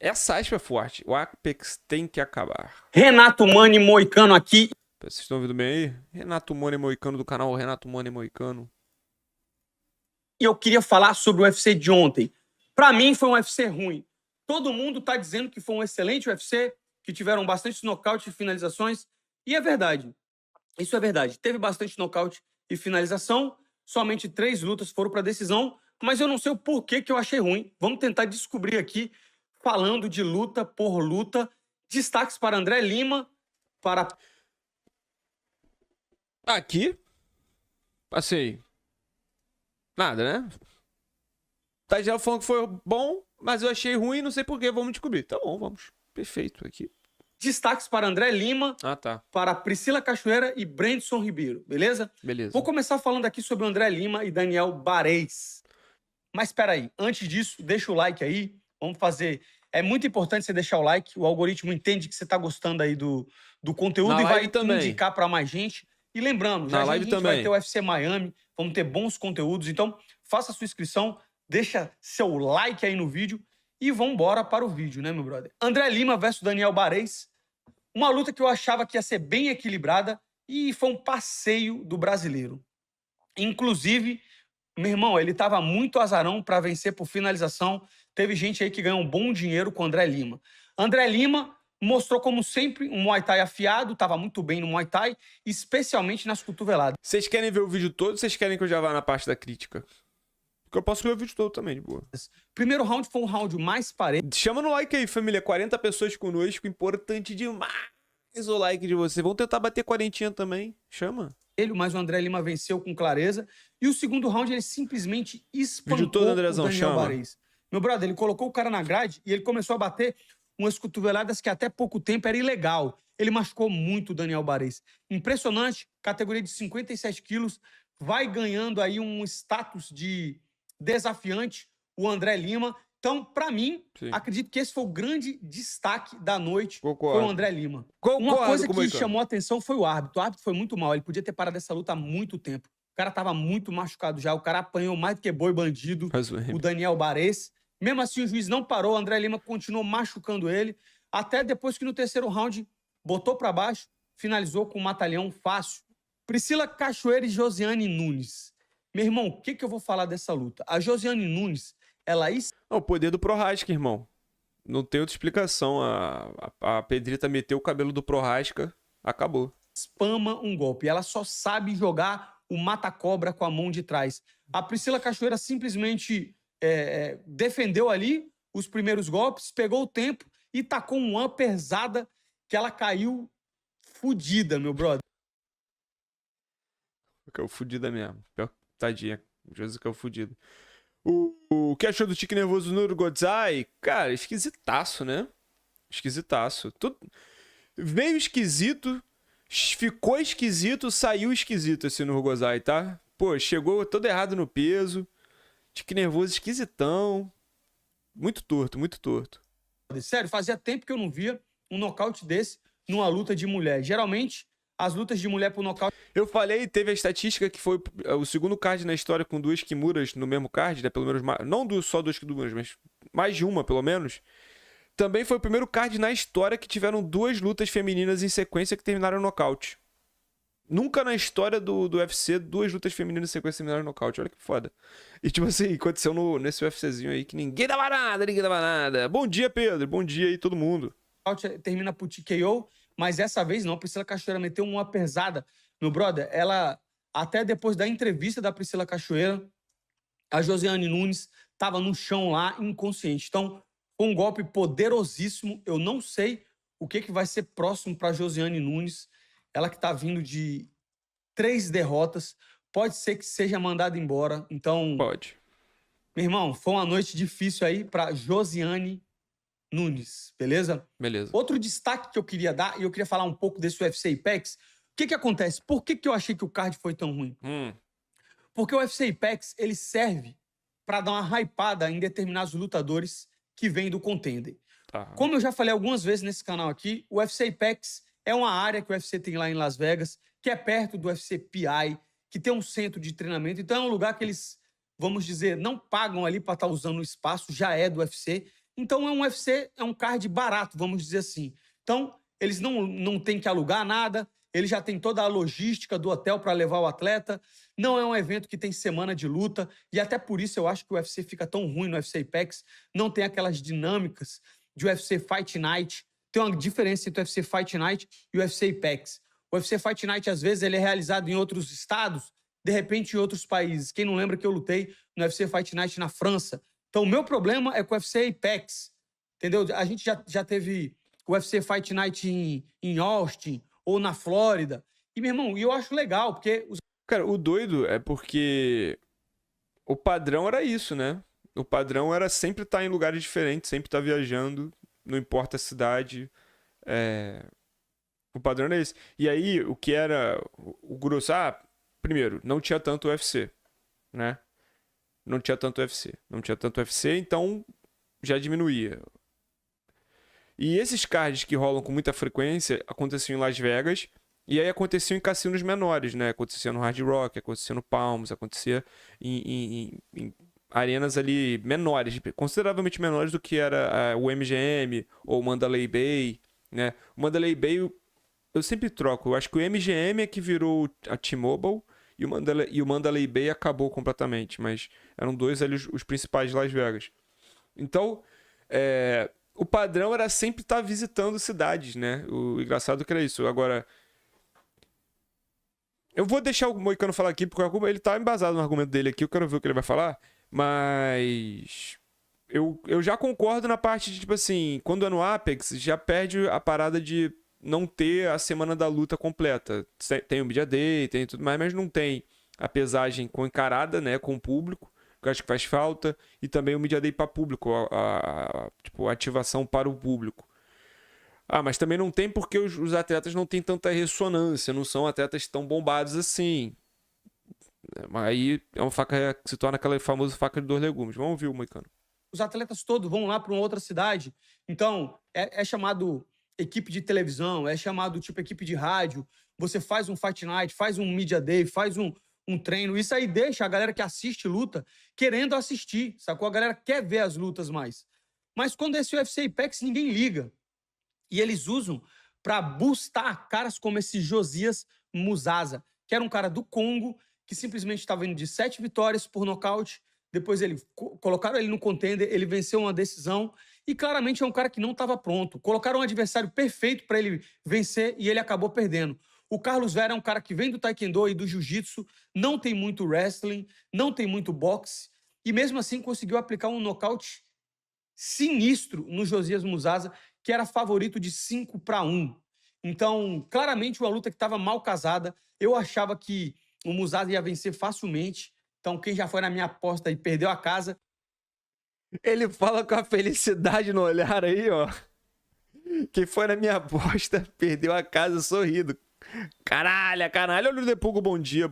Essa aspa é forte. O Apex tem que acabar. Renato Mani Moicano aqui. Vocês estão ouvindo bem aí? Renato Mani Moicano do canal Renato Mani Moicano. E eu queria falar sobre o UFC de ontem. Pra mim foi um UFC ruim. Todo mundo tá dizendo que foi um excelente UFC, que tiveram bastante nocaute e finalizações. E é verdade. Isso é verdade. Teve bastante nocaute e finalização. Somente 3 lutas foram pra decisão. Mas eu não sei o porquê que eu achei ruim. Vamos tentar descobrir aqui, falando de luta por luta. Destaques para André Lima, para... Aqui, assim, nada, né? Tá já falando que foi bom, mas eu achei ruim, não sei porquê, vamos descobrir. Tá bom, vamos. Perfeito aqui. Destaques para André Lima, tá. para Priscila Cachoeira e Brandson Ribeiro, beleza? Beleza. Vou começar falando aqui sobre o André Lima e Daniel Bareis. Mas espera aí, antes disso, deixa o like aí. Vamos fazer... É muito importante você deixar o like. O algoritmo entende que você está gostando aí do conteúdo e vai indicar para mais gente. E lembrando, já a gente vai ter o UFC Miami, vamos ter bons conteúdos. Então, faça a sua inscrição, deixa seu like aí no vídeo e vamos embora para o vídeo, né, meu brother? André Lima versus Daniel Bareis. Uma luta que eu achava que ia ser bem equilibrada e foi um passeio do brasileiro. Inclusive, meu irmão, ele estava muito azarão para vencer por finalização. Teve gente aí que ganhou um bom dinheiro com o André Lima. André Lima mostrou, como sempre, um Muay Thai afiado, estava muito bem no Muay Thai, especialmente nas cotoveladas. Vocês querem ver o vídeo todo ou vocês querem que eu já vá na parte da crítica? Porque eu posso ver o vídeo todo também, de boa. Primeiro round foi um round mais parelho. Chama no like aí, família. 40 pessoas conosco, importante demais o like de você. Vamos tentar bater 40 também. Chama. Mas o André Lima venceu com clareza. E o segundo round ele simplesmente espancou vídeo todo, Andrezão, o Daniel Bareis. Meu brother, ele colocou o cara na grade e ele começou a bater umas cotoveladas que até pouco tempo era ilegal. Ele machucou muito o Daniel Bareis. Impressionante, categoria de 57 quilos, vai ganhando aí um status de desafiante, o André Lima. Então, pra mim, acredito que esse foi o grande destaque da noite, foi o André Lima. Uma coisa que chamou a atenção foi o árbitro. O árbitro foi muito mal, ele podia ter parado essa luta há muito tempo. O cara tava muito machucado já, o cara apanhou mais do que boi bandido, o Daniel Bareis. Mesmo assim, o juiz não parou, o André Lima continuou machucando ele, até depois que no terceiro round botou pra baixo, finalizou com um matalhão fácil. Priscila Cachoeira e Josiane Nunes. Meu irmão, o que eu vou falar dessa luta? A Josiane Nunes, ela... O poder do Prochazka, irmão. Não tem outra explicação. A Pedrita meteu o cabelo do Prochazka, acabou. Spama um golpe. Ela só sabe jogar o mata-cobra com a mão de trás. A Priscila Cachoeira simplesmente defendeu ali os primeiros golpes, pegou o tempo e tacou uma pesada que ela caiu fudida, meu brother. Caiu fudida mesmo. Tadinha. Jesus caiu fudido. O que achou do tique nervoso no Urugodzai? Cara, esquisitaço, né? Esquisitaço. Tudo... Meio esquisito, ficou esquisito, saiu esquisito assim no Urugodzai, tá? Pô, chegou todo errado no peso. Tique nervoso esquisitão. Muito torto, muito torto. Sério, fazia tempo que eu não via um nocaute desse numa luta de mulher. Geralmente, as lutas de mulher por nocaute... Eu falei, teve a estatística que foi o segundo card na história com 2 Kimuras no mesmo card, né? Pelo menos, não só 2 Kimuras, mas mais de uma, pelo menos. Também foi o primeiro card na história que tiveram 2 lutas femininas em sequência que terminaram no nocaute. Nunca na história do UFC, 2 lutas femininas em sequência terminaram no nocaute. Olha que foda. E tipo assim, aconteceu nesse UFCzinho aí que ninguém dava nada, ninguém dava nada. Bom dia, Pedro. Bom dia aí, todo mundo. Termina por TKO, mas dessa vez não. Priscila Cachoeira meteu uma pesada. Meu brother, ela, até depois da entrevista da Priscila Cachoeira, a Josiane Nunes estava no chão lá, inconsciente. Então, foi um golpe poderosíssimo. Eu não sei o que vai ser próximo para a Josiane Nunes. Ela que está vindo de 3 derrotas. Pode ser que seja mandada embora. Então, pode. Meu irmão, foi uma noite difícil aí para Josiane Nunes, beleza? Beleza. Outro destaque que eu queria dar, e eu queria falar um pouco desse UFC Apex. O que acontece? Por que eu achei que o card foi tão ruim? Porque o UFC Apex, ele serve para dar uma hypada em determinados lutadores que vêm do Contender. Como eu já falei algumas vezes nesse canal aqui, o UFC Apex é uma área que o UFC tem lá em Las Vegas, que é perto do UFC PI, que tem um centro de treinamento. Então é um lugar que eles, vamos dizer, não pagam ali para estar usando o espaço, já é do UFC. Então é um UFC, é um card barato, vamos dizer assim. Então, eles não têm que alugar nada, eles já têm toda a logística do hotel para levar o atleta. Não é um evento que tem semana de luta, e até por isso eu acho que o UFC fica tão ruim no UFC Apex. Não tem aquelas dinâmicas de UFC Fight Night. Tem uma diferença entre o UFC Fight Night e o UFC Apex. O UFC Fight Night, às vezes, ele é realizado em outros estados, de repente em outros países. Quem não lembra que eu lutei no UFC Fight Night na França? Então, o meu problema é com o UFC Apex, entendeu? A gente já teve o UFC Fight Night em Austin ou na Flórida. E, meu irmão, eu acho legal, porque... Cara, o doido é porque o padrão era isso, né? O padrão era sempre estar em lugares diferentes, sempre estar viajando, não importa a cidade. O padrão era esse. E aí, o que era o grosso... primeiro, não tinha tanto UFC, né? Não tinha tanto UFC, então já diminuía. E esses cards que rolam com muita frequência aconteciam em Las Vegas, e aí aconteciam em cassinos menores, né? Acontecia no Hard Rock, acontecia no Palms, acontecia em arenas ali menores, consideravelmente menores do que era o MGM ou o Mandalay Bay, né? O Mandalay Bay eu sempre troco. Eu acho que o MGM é que virou a T-Mobile e o Mandalay Bay acabou completamente, mas eram dois ali os principais de Las Vegas. Então, o padrão era sempre estar visitando cidades, né? O engraçado é que era isso. Agora, eu vou deixar o Moicano falar aqui, porque ele tá embasado no argumento dele aqui, eu quero ver o que ele vai falar, mas eu já concordo na parte de, tipo assim, quando é no Apex, já perde a parada de não ter a semana da luta completa. Tem o Media Day, tem tudo mais, mas não tem a pesagem com encarada, né, com o público, que eu acho que faz falta, e também o Media Day para público, tipo, a ativação para o público. Mas também não tem porque os atletas não têm tanta ressonância, não são atletas tão bombados assim. Aí é uma faca que se torna aquela famosa faca de dois legumes. Vamos ouvir o Moicano. Os atletas todos vão lá para uma outra cidade. Então, é chamado equipe de televisão, é chamado tipo equipe de rádio. Você faz um Fight Night, faz um Media Day, faz um treino. Isso aí deixa a galera que assiste luta querendo assistir, sacou? A galera quer ver as lutas mais. Mas quando esse UFC Apex, ninguém liga. E eles usam para boostar caras como esse Josias Muzaza, que era um cara do Congo, que simplesmente estava indo de 7 vitórias por nocaute. Depois colocaram ele no contender, ele venceu uma decisão e claramente é um cara que não estava pronto. Colocaram um adversário perfeito para ele vencer e ele acabou perdendo. O Carlos Vera é um cara que vem do Taekwondo e do Jiu-Jitsu, não tem muito wrestling, não tem muito boxe e mesmo assim conseguiu aplicar um nocaute sinistro no Josias Muzaza, que era favorito de 5-1. Então, claramente uma luta que estava mal casada. Eu achava que o Muzaza ia vencer facilmente. Então, quem já foi na minha aposta e perdeu a casa. Ele fala com a felicidade no olhar aí, ó. Quem foi na minha aposta perdeu a casa sorrindo. Caralho. Olha o Depugo, bom dia.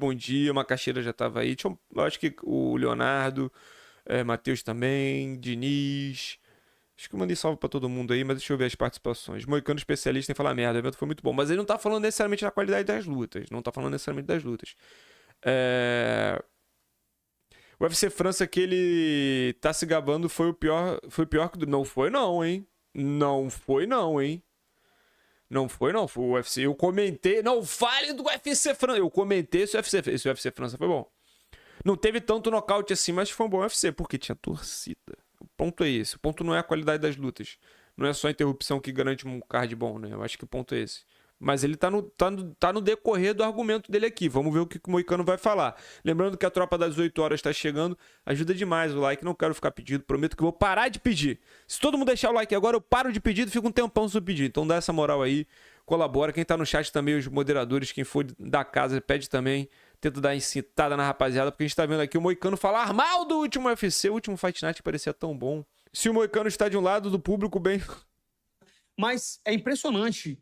Macaxeira já tava aí. Eu acho que o Leonardo, Matheus também, Diniz. Acho que eu mandei salve pra todo mundo aí, mas deixa eu ver as participações. Moicano especialista em falar merda, o evento foi muito bom. Mas ele não tá falando necessariamente da qualidade das lutas. O UFC França que ele tá se gabando foi pior que... Não foi não, hein? Foi o UFC. Eu comentei... Não fale do UFC França. Eu comentei esse UFC França foi bom. Não teve tanto nocaute assim, mas foi um bom UFC, porque tinha torcida. O ponto é esse. O ponto não é a qualidade das lutas. Não é só a interrupção que garante um card bom, né? Eu acho que o ponto é esse. Mas ele tá no decorrer do argumento dele aqui. Vamos ver o que o Moicano vai falar. Lembrando que a tropa das 8 horas está chegando. Ajuda demais o like. Não quero ficar pedindo. Prometo que eu vou parar de pedir. Se todo mundo deixar o like agora, eu paro de pedir e fico um tempão sem pedir. Então dá essa moral aí. Colabora. Quem tá no chat também, os moderadores, quem for da casa, pede também. Tenta dar incitada na rapaziada, porque a gente tá vendo aqui o Moicano falar mal do último UFC. O último Fight Night parecia tão bom. Se o Moicano está de um lado do público, bem... Mas é impressionante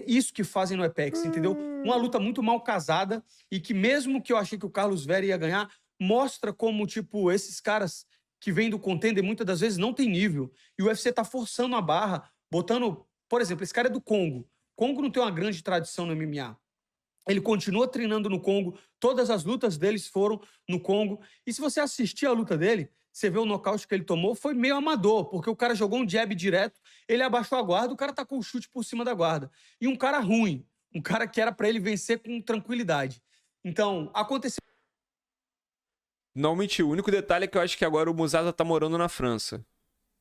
isso que fazem no Apex, entendeu? Uma luta muito mal casada e que mesmo que eu achei que o Carlos Vera ia ganhar, mostra como, tipo, esses caras que vêm do contender muitas das vezes não tem nível. E o UFC tá forçando a barra, botando... Por exemplo, esse cara é do Congo. Congo não tem uma grande tradição no MMA. Ele continua treinando no Congo, todas as lutas deles foram no Congo. E se você assistir a luta dele, você vê o nocaute que ele tomou, foi meio amador, porque o cara jogou um jab direto, ele abaixou a guarda, o cara tacou o chute por cima da guarda. E um cara ruim, um cara que era pra ele vencer com tranquilidade. Então, aconteceu. Não mentiu. O único detalhe é que eu acho que agora o Musasa tá morando na França.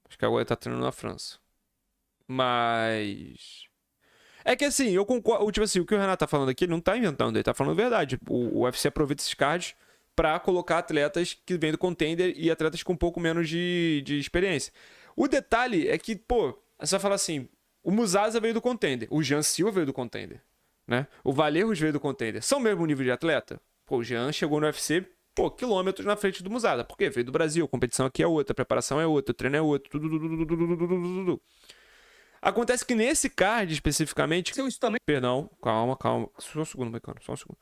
Acho que agora ele tá treinando na França. Mas... É que assim, eu concordo. Tipo assim, o que o Renato tá falando aqui, ele não tá inventando, ele tá falando a verdade. O UFC aproveita esses cards pra colocar atletas que vêm do contender e atletas com um pouco menos de experiência. O detalhe é que, pô, você vai falar assim: o Musasa veio do contender, o Jean Silva veio do contender, né? O Valerros veio do contender. São o mesmo nível de atleta? Pô, o Jean chegou no UFC, pô, quilômetros na frente do Musasa. Por quê? Veio do Brasil, a competição aqui é outra, a preparação é outra, o treino é outro, tudo. Acontece que nesse card especificamente. Isso também. Perdão, calma. Só um segundo, Mecano, só um segundo.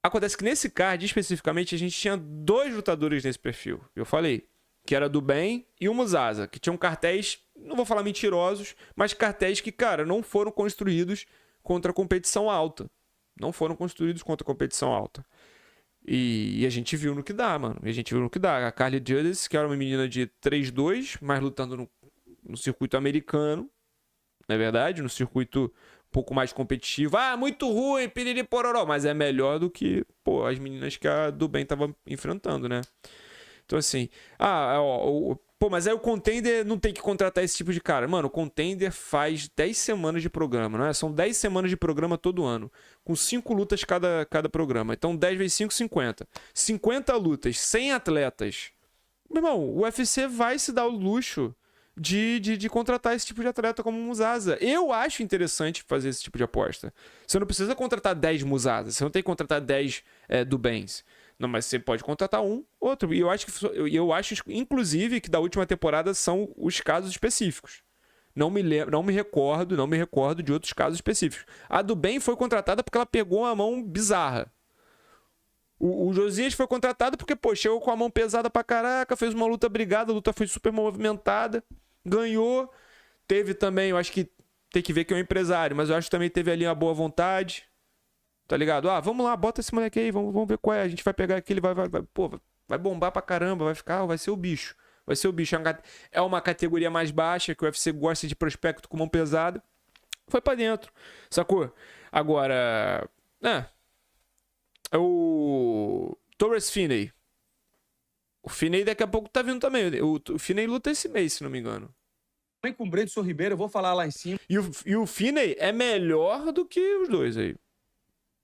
Acontece que nesse card especificamente a gente tinha 2 lutadores nesse perfil. Eu falei que era do bem e o Musasa, que tinham cartéis, não vou falar mentirosos, mas cartéis que, cara, não foram construídos contra a competição alta. Não foram construídos contra a competição alta. E a gente viu no que dá, mano. E a gente viu no que dá. A Carly Judas, que era uma menina de 3-2, mas lutando no circuito americano, não é verdade? No circuito um pouco mais competitivo. Ah, muito ruim, piriri pororó. Mas é melhor do que, pô, as meninas que a do bem tava enfrentando, né? Então, assim... pô, mas aí o Contender não tem que contratar esse tipo de cara. Mano, o Contender faz 10 semanas de programa, não é? São 10 semanas de programa todo ano. Com 5 lutas cada programa. Então, 10 vezes 5, 50. 50 lutas, 100 atletas. Meu irmão, o UFC vai se dar o luxo de contratar esse tipo de atleta como Musasa. Eu acho interessante fazer esse tipo de aposta. Você não precisa contratar 10 Musasas, você não tem que contratar 10 do Bens. Não, mas você pode contratar um, outro. E eu acho, inclusive, que da última temporada são os casos específicos. Não me recordo de outros casos específicos. A do Bem foi contratada porque ela pegou uma mão bizarra. O Josias foi contratado porque, pô, chegou com a mão pesada pra caraca, fez uma luta brigada, a luta foi super movimentada, ganhou. Teve também, eu acho que tem que ver que é um empresário, mas eu acho que também teve ali uma boa vontade. Tá ligado? Ah, vamos lá, bota esse moleque aí, vamos ver qual é. A gente vai pegar aquele, vai bombar pra caramba, vai ser o bicho. Vai ser o bicho. É uma categoria mais baixa, que o UFC gosta de prospecto com mão pesada. Foi pra dentro, sacou? Agora, o Torres Finney. O Finney daqui a pouco tá vindo também. O Finney luta esse mês, se não me engano. Também com o Brandson Ribeiro, eu vou falar lá em cima. E o Finney é melhor do que os dois aí.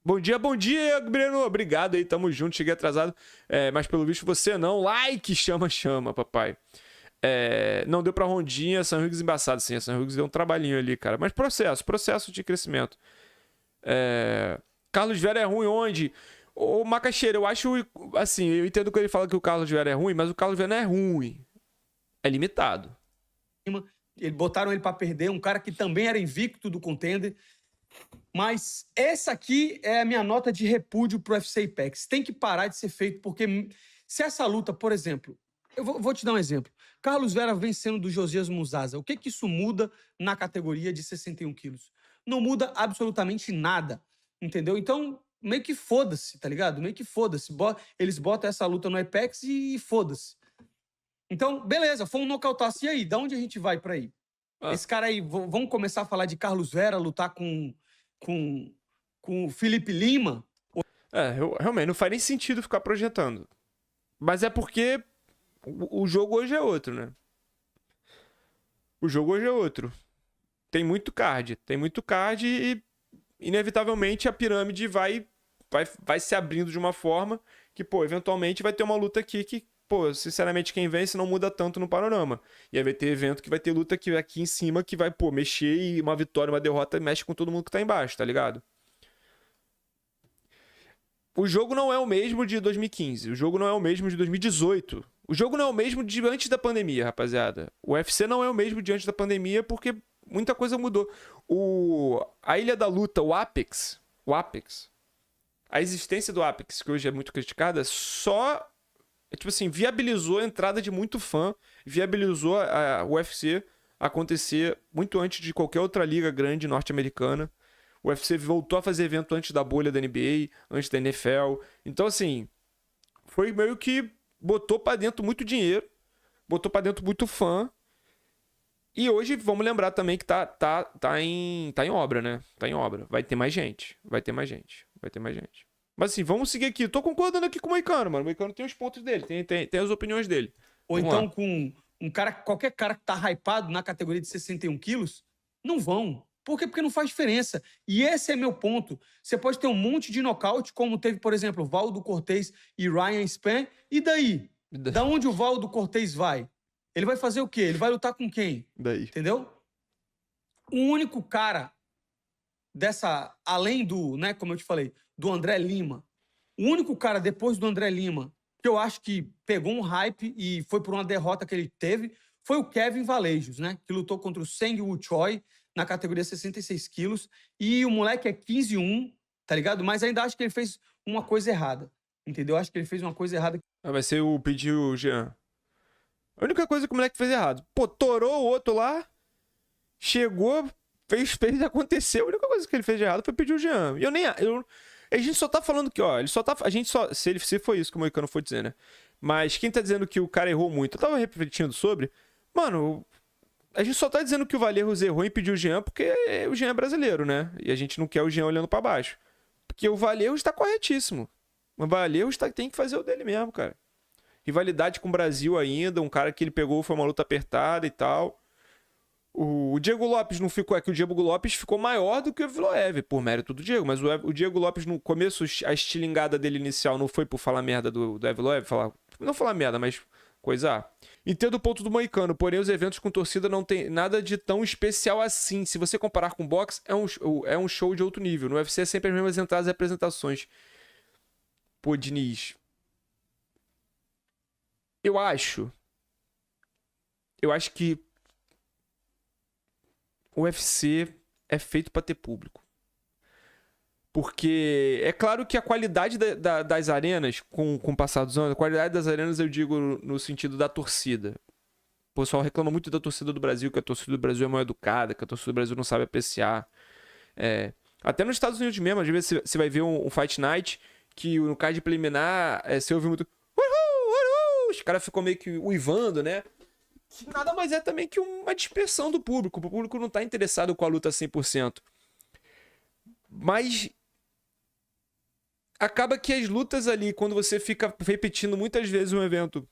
Bom dia, Breno. Obrigado aí, tamo junto. Cheguei atrasado, mas pelo visto você não. Like, chama, papai. Não deu pra Rondinha, San Hughes embaçado, sim. A San Hughes deu um trabalhinho ali, cara. Mas processo de crescimento. Carlos Vera é ruim onde? Ô, Macaxeira, eu acho, assim, eu entendo que ele fala que o Carlos Vera é ruim, mas o Carlos Vera não é ruim. É limitado. Botaram ele pra perder, um cara que também era invicto do contender. Mas essa aqui é a minha nota de repúdio pro UFC Apex. Tem que parar de ser feito, porque se essa luta, por exemplo... Eu vou te dar um exemplo. Carlos Vera vencendo do Josias Musasa. O que isso muda na categoria de 61 quilos? Não muda absolutamente nada, entendeu? Então, meio que foda-se, tá ligado? Meio que foda-se. Eles botam essa luta no Apex e foda-se. Então, beleza, foi um nocautaço. E aí, da onde a gente vai pra aí? Esse cara aí, vamos começar a falar de Carlos Vera, lutar com o Felipe Lima? Realmente, não faz nem sentido ficar projetando. Mas é porque o jogo hoje é outro, né? O jogo hoje é outro. Tem muito card e, inevitavelmente, a pirâmide vai se abrindo de uma forma que, pô, eventualmente vai ter uma luta aqui que, pô, sinceramente, quem vence não muda tanto no panorama. E aí vai ter evento que vai ter luta aqui em cima que vai, pô, mexer e uma vitória, uma derrota mexe com todo mundo que tá embaixo, tá ligado? O jogo não é o mesmo de 2015. O jogo não é o mesmo de 2018. O jogo não é o mesmo de antes da pandemia, rapaziada. O UFC não é o mesmo de antes da pandemia porque muita coisa mudou. A Ilha da Luta, o Apex, a existência do Apex, que hoje é muito criticada, só, tipo assim, viabilizou a entrada de muito fã, viabilizou o UFC acontecer muito antes de qualquer outra liga grande norte-americana. O UFC voltou a fazer evento antes da bolha da NBA, antes da NFL. Então, assim, foi meio que botou pra dentro muito dinheiro, botou pra dentro muito fã. E hoje, vamos lembrar também que tá em obra, né? Tá em obra. Vai ter mais gente. Mas assim, vamos seguir aqui. Tô concordando aqui com o Moicano, mano. O Moicano tem os pontos dele, tem as opiniões dele. Ou Vamos então lá. com qualquer cara que tá hypado na categoria de 61 quilos, não vão. Por quê? Porque não faz diferença. E esse é meu ponto. Você pode ter um monte de nocaute, como teve, por exemplo, Valdo Cortez e Ryan Spann. E daí? Da onde o Valdo Cortez vai? Ele vai fazer o quê? Ele vai lutar com quem? Daí. Entendeu? O único cara além do, né, como eu te falei, do André Lima, o único cara depois do André Lima que eu acho que pegou um hype e foi por uma derrota que ele teve, foi o Kevin Valejos, né? Que lutou contra o Seng Woo Choi na categoria 66 quilos. E o moleque é 15-1, tá ligado? Mas ainda acho que ele fez uma coisa errada, entendeu? Acho que ele fez uma coisa errada. Vai ser o pediu Jean. A única coisa que o moleque fez errado. Pô, torou o outro lá, chegou, fez, aconteceu. A única coisa que ele fez de errado foi pedir o Jean. A gente só tá falando que, ó, se foi isso que o Moicano foi dizer, né? Mas quem tá dizendo que o cara errou muito, eu tava refletindo sobre, mano, a gente só tá dizendo que o Valerros errou em pedir o Jean porque o Jean é brasileiro, né? E a gente não quer o Jean olhando pra baixo. Porque o Valerros tá corretíssimo. O Valerros tem que fazer o dele mesmo, cara. Rivalidade com o Brasil ainda, um cara que ele pegou, foi uma luta apertada e tal. O Diego Lopes não ficou aqui. O Diego Lopes ficou maior do que o Evloev, por mérito do Diego. Mas o Diego Lopes, no começo, a estilingada dele inicial não foi por falar merda do Evloev. Não falar merda, mas coisar. Entendo o ponto do Moicano, porém os eventos com torcida não tem nada de tão especial assim. Se você comparar com boxe, é um show de outro nível. No UFC é sempre as mesmas entradas e apresentações. Pô, Diniz. Eu acho que o UFC é feito para ter público. Porque é claro que a qualidade das arenas, com o passar dos anos, a qualidade das arenas eu digo no sentido da torcida. O pessoal reclama muito da torcida do Brasil, que a torcida do Brasil é mal educada, que a torcida do Brasil não sabe apreciar. Até nos Estados Unidos mesmo, às vezes você vai ver um Fight Night que no card preliminar você ouve muito os caras ficam meio que uivando, né? Que nada mais é também que uma dispersão do público. O público não tá interessado com a luta 100%. Mas acaba que as lutas ali, quando você fica repetindo muitas vezes um evento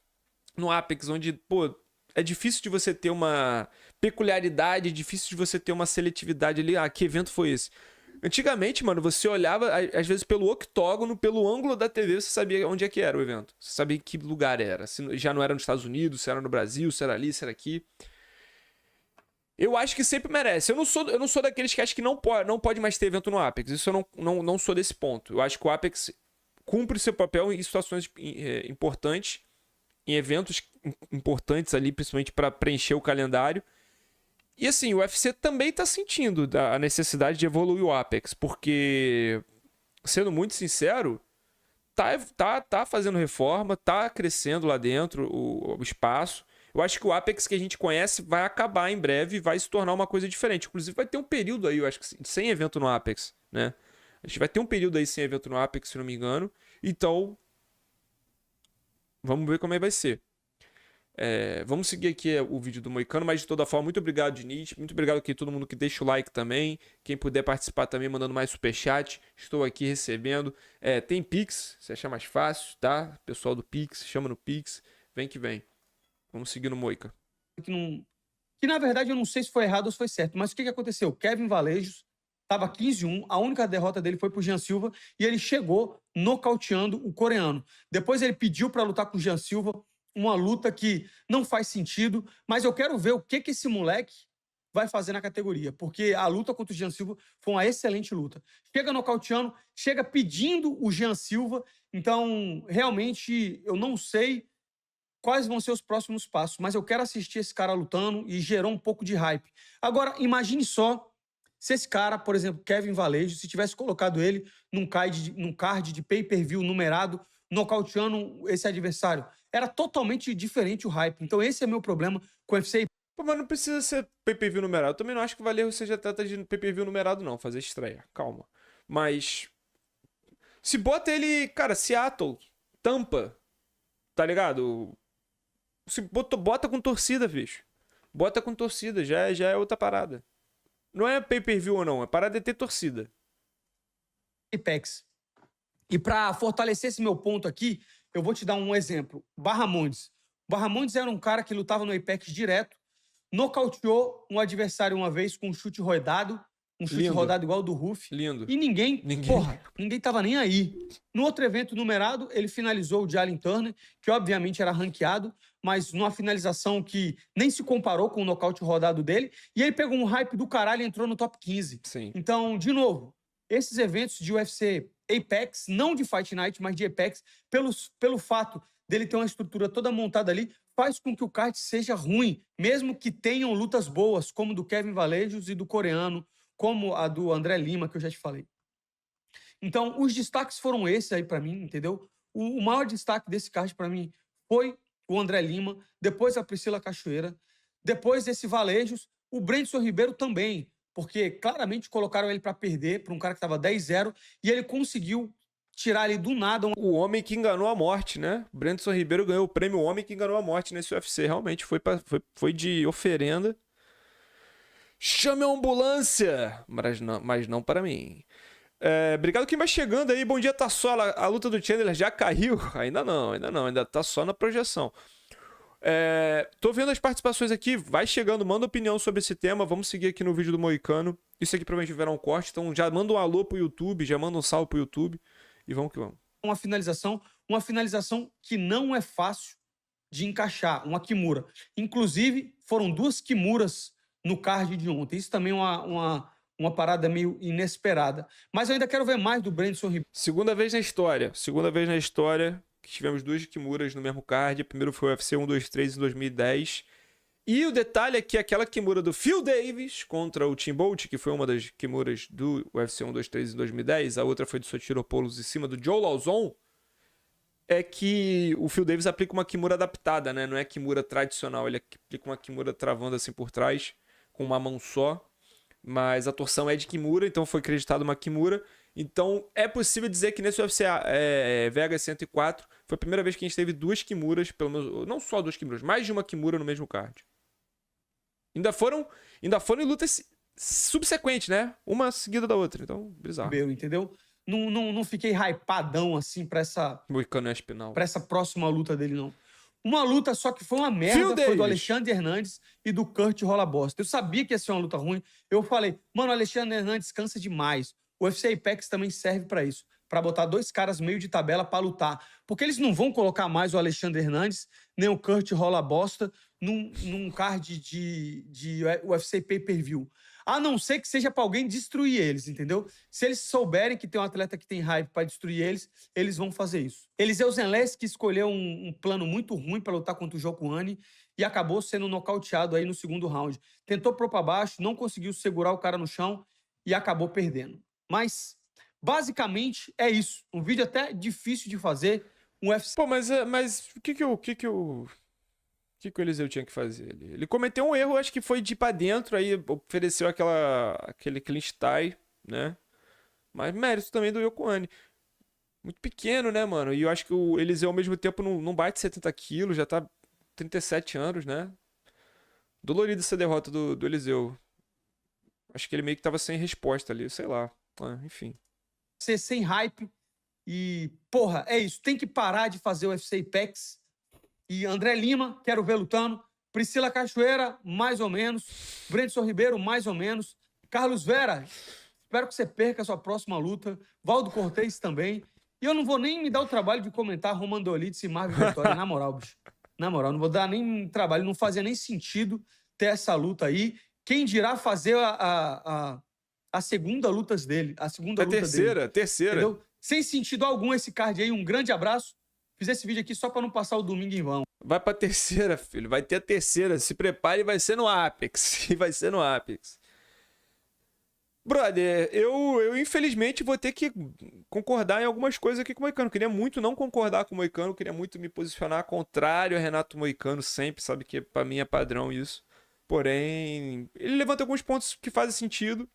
no Apex, onde, pô, é difícil de você ter uma peculiaridade, é difícil de você ter uma seletividade ali. Ah, que evento foi esse? Antigamente, mano, você olhava, às vezes, pelo octógono, pelo ângulo da TV, você sabia onde é que era o evento. Você sabia que lugar era. Se já não era nos Estados Unidos, se era no Brasil, se era ali, se era aqui. Eu acho que sempre merece. Eu não sou daqueles que acham que não pode mais ter evento no Apex. Isso eu não sou desse ponto. Eu acho que o Apex cumpre seu papel em situações importantes, em eventos importantes ali, principalmente para preencher o calendário. E assim, o UFC também tá sentindo a necessidade de evoluir o Apex, porque, sendo muito sincero, tá fazendo reforma, tá crescendo lá dentro o espaço. Eu acho que o Apex que a gente conhece vai acabar em breve e vai se tornar uma coisa diferente. Inclusive vai ter um período aí, eu acho que sem evento no Apex, né? A gente vai ter um período aí sem evento no Apex, se não me engano. Então, vamos ver como é que vai ser. Vamos seguir aqui o vídeo do Moicano, mas de toda forma, muito obrigado, Diniz. Muito obrigado aqui a todo mundo que deixa o like também. Quem puder participar também, mandando mais superchat. Estou aqui recebendo. Tem Pix, se achar mais fácil, tá? Pessoal do Pix, chama no Pix. Vem que vem. Vamos seguir no Moica. Que na verdade eu não sei se foi errado ou se foi certo, mas o que aconteceu? Kevin Valejos estava 15-1, a única derrota dele foi pro Jean Silva e ele chegou nocauteando o coreano. Depois ele pediu para lutar com o Jean Silva, uma luta que não faz sentido, mas eu quero ver o que esse moleque vai fazer na categoria, porque a luta contra o Jean Silva foi uma excelente luta. Chega nocauteando, chega pedindo o Jean Silva, então realmente eu não sei quais vão ser os próximos passos, mas eu quero assistir esse cara lutando e gerou um pouco de hype. Agora, imagine só se esse cara, por exemplo, Kevin Valejos, se tivesse colocado ele num card de pay-per-view numerado, nocauteando esse adversário. Era totalmente diferente o hype. Então esse é meu problema com o UFC. Pô, mas não precisa ser pay-per-view numerado. Eu também não acho que o Valerro seja trata de pay-per-view numerado, não. Fazer estreia. Calma. Mas se bota ele, cara, Seattle, Tampa, Tá ligado? Bota com torcida, bicho. Bota com torcida, já é outra parada. Não é pay-per-view ou não, a parada é ter torcida. Apex. E para fortalecer esse meu ponto aqui, eu vou te dar um exemplo. Barramondes. Barramondes era um cara que lutava no Apex direto, nocauteou um adversário uma vez com um chute rodado, rodado igual ao do Ruff. Lindo. E ninguém tava nem aí. No outro evento numerado, ele finalizou o Jalen Turner, que obviamente era ranqueado, mas numa finalização que nem se comparou com o nocaute rodado dele, e ele pegou um hype do caralho e entrou no top 15. Sim. Então, de novo, esses eventos de UFC Apex, não de Fight Night, mas de Apex, pelo fato dele ter uma estrutura toda montada ali, faz com que o card seja ruim, mesmo que tenham lutas boas, como do Kevin Valejos e do coreano, como a do André Lima, que eu já te falei. Então, os destaques foram esses aí pra mim, entendeu? O maior destaque desse card pra mim foi o André Lima, depois a Priscila Cachoeira, depois esse Valejos, o Brandson Ribeiro também, porque claramente colocaram ele pra perder, pra um cara que tava 10-0, e ele conseguiu tirar ali do nada O homem que enganou a morte, né? Brandson Ribeiro ganhou o prêmio Homem que Enganou a Morte nesse UFC. Realmente foi de oferenda. Chame a ambulância! Mas não para mim. Obrigado quem vai chegando aí. Bom dia, tá só. A luta do Chandler já caiu? Ainda não. Ainda tá só na projeção. Tô vendo as participações aqui. Vai chegando, manda opinião sobre esse tema. Vamos seguir aqui no vídeo do Moicano. Isso aqui provavelmente verá um corte. Então já manda um alô pro YouTube, já manda um salve pro YouTube. E vamos que vamos. Uma finalização que não é fácil de encaixar, uma Kimura. Inclusive, foram 2 Kimuras no card de ontem. Isso também é uma parada meio inesperada. Mas eu ainda quero ver mais do Brandson Ribeiro. Segunda vez na história que tivemos 2 Kimuras no mesmo card. Primeiro foi o UFC 123 em 2010. E o detalhe é que aquela Kimura do Phil Davis contra o Tim Bolt, que foi uma das Kimuras do UFC 123 em 2010, a outra foi do Sotiropoulos em cima do Joe Lauzon, é que o Phil Davis aplica uma Kimura adaptada, né? Não é Kimura tradicional, ele aplica uma Kimura travando assim por trás, com uma mão só, mas a torção é de Kimura, então foi acreditado uma Kimura. Então é possível dizer que nesse UFC Vegas 104 foi a primeira vez que a gente teve 2 Kimuras, pelo menos, não só 2 Kimuras, mais de uma Kimura no mesmo card. Ainda foram em lutas subsequentes, né? Uma seguida da outra. Então, bizarro. Entendeu? Não fiquei hypadão assim pra essa próxima luta dele, não. Uma luta só que foi uma merda, foi do Alexandre Hernandes e do Kurt Rollabosta. Eu sabia que ia ser uma luta ruim. Eu falei, mano, o Alexandre Hernandes cansa demais. O UFC Apex também serve pra isso. Pra botar 2 caras meio de tabela pra lutar. Porque eles não vão colocar mais o Alexandre Hernandes, nem o Kurt Rollabosta num card de UFC Pay-Per-View. A não ser que seja pra alguém destruir eles, entendeu? Se eles souberem que tem um atleta que tem hype pra destruir eles, eles vão fazer isso. Eliseu Zenleski escolheu um plano muito ruim pra lutar contra o Jokuani e acabou sendo nocauteado aí no segundo round. Tentou pôr pra baixo, não conseguiu segurar o cara no chão e acabou perdendo. Mas, basicamente, é isso. Um vídeo até difícil de fazer. Um UFC... Pô, mas o que o Eliseu tinha que fazer? Ele cometeu um erro, acho que foi de ir pra dentro, aí ofereceu aquele clinch tie, né? Mas mérito também do Yokohani. Muito pequeno, né, mano? E eu acho que o Eliseu, ao mesmo tempo, não bate 70 quilos, já tá 37 anos, né? Dolorido essa derrota do Eliseu. Acho que ele meio que tava sem resposta ali, sei lá. Enfim. Ser sem hype e, porra, é isso. Tem que parar de fazer o UFC Apex. E André Lima, quero ver lutando. Priscila Cachoeira, mais ou menos. Brandson Ribeiro, mais ou menos. Carlos Vera, espero que você perca a sua próxima luta. Valdo Cortez também. E eu não vou nem me dar o trabalho de comentar Roman Dolidze e Marvin Vettori, na moral, bicho. Na moral, não vou dar nem trabalho. Não fazia nem sentido ter essa luta aí. Quem dirá fazer a segunda luta dele. A segunda luta dele. Terceira. Entendeu? Sem sentido algum esse card aí. Um grande abraço. Fiz esse vídeo aqui só pra não passar o domingo em vão. Vai pra terceira, filho. Vai ter a terceira. Se prepare e vai ser no Apex. Vai ser no Apex. Brother, eu infelizmente vou ter que concordar em algumas coisas aqui com o Moicano. Queria muito não concordar com o Moicano. Queria muito me posicionar contrário a Renato Moicano sempre. Sabe que pra mim é padrão isso. Porém, ele levanta alguns pontos que fazem sentido.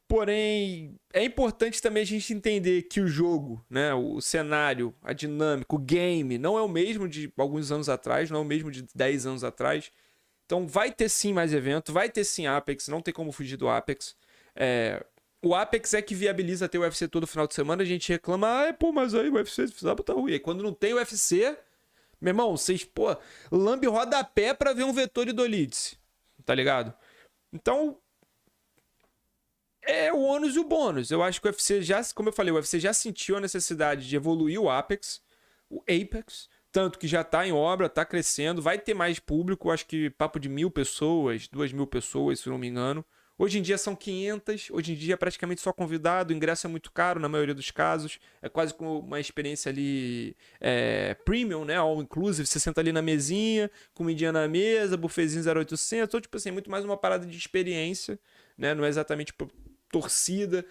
Porém, é importante também a gente entender que o jogo, né, o cenário, a dinâmica, o game, não é o mesmo de alguns anos atrás, não é o mesmo de 10 anos atrás. Então vai ter sim mais evento, vai ter sim Apex, não tem como fugir do Apex. O Apex é que viabiliza ter o UFC todo final de semana, a gente reclama, pô, mas aí o UFC tá ruim. Aí quando não tem o UFC, meu irmão, vocês, pô, lambe rodapé pra ver um Vettori do Dolidze, tá ligado? Então, é o ônus e o bônus. Eu acho que o UFC já, como eu falei, o UFC já sentiu a necessidade de evoluir o Apex, tanto que já tá em obra, tá crescendo, vai ter mais público, acho que papo de 1.000 pessoas, 2.000 pessoas, se não me engano. Hoje em dia são 500, hoje em dia é praticamente só convidado, o ingresso é muito caro na maioria dos casos, é quase como uma experiência ali premium, né, all inclusive, você senta ali na mesinha, comidinha na mesa, buffetzinho 0800, ou tipo assim, muito mais uma parada de experiência, né, não é exatamente torcida,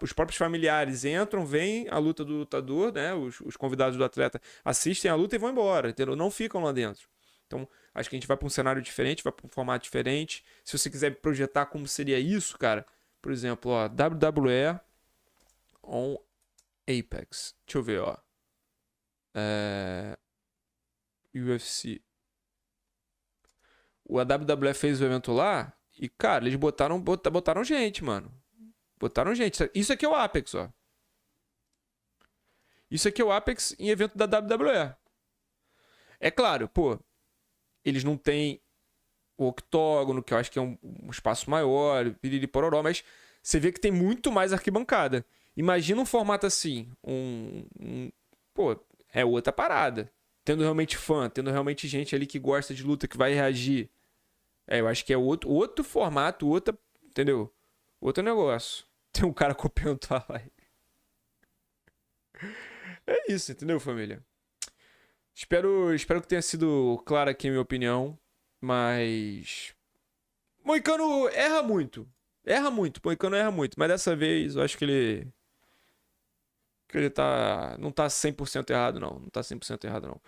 os próprios familiares entram, veem a luta do lutador, né, os convidados do atleta assistem a luta e vão embora, entendeu? Não ficam lá dentro. Então, acho que a gente vai para um cenário diferente, vai para um formato diferente. Se você quiser projetar como seria isso, cara, por exemplo, ó, WWE on Apex. Deixa eu ver, ó. UFC. A WWE fez o evento lá e, cara, eles botaram gente, mano. Botaram gente. Isso aqui é o Apex, ó. Isso aqui é o Apex em evento da WWE. É claro, pô, eles não têm o octógono, que eu acho que é um espaço maior, piriri pororó, mas você vê que tem muito mais arquibancada. Imagina um formato assim, pô, é outra parada. Tendo realmente fã, tendo realmente gente ali que gosta de luta, que vai reagir. Eu acho que é outro formato, entendeu? Outro negócio. Tem um cara copiando tua live. É isso, entendeu, família? Espero que tenha sido clara aqui a minha opinião, mas Moicano erra muito. Erra muito, Moicano erra muito, mas dessa vez eu acho que ele não tá 100% errado não, não tá 100% errado não.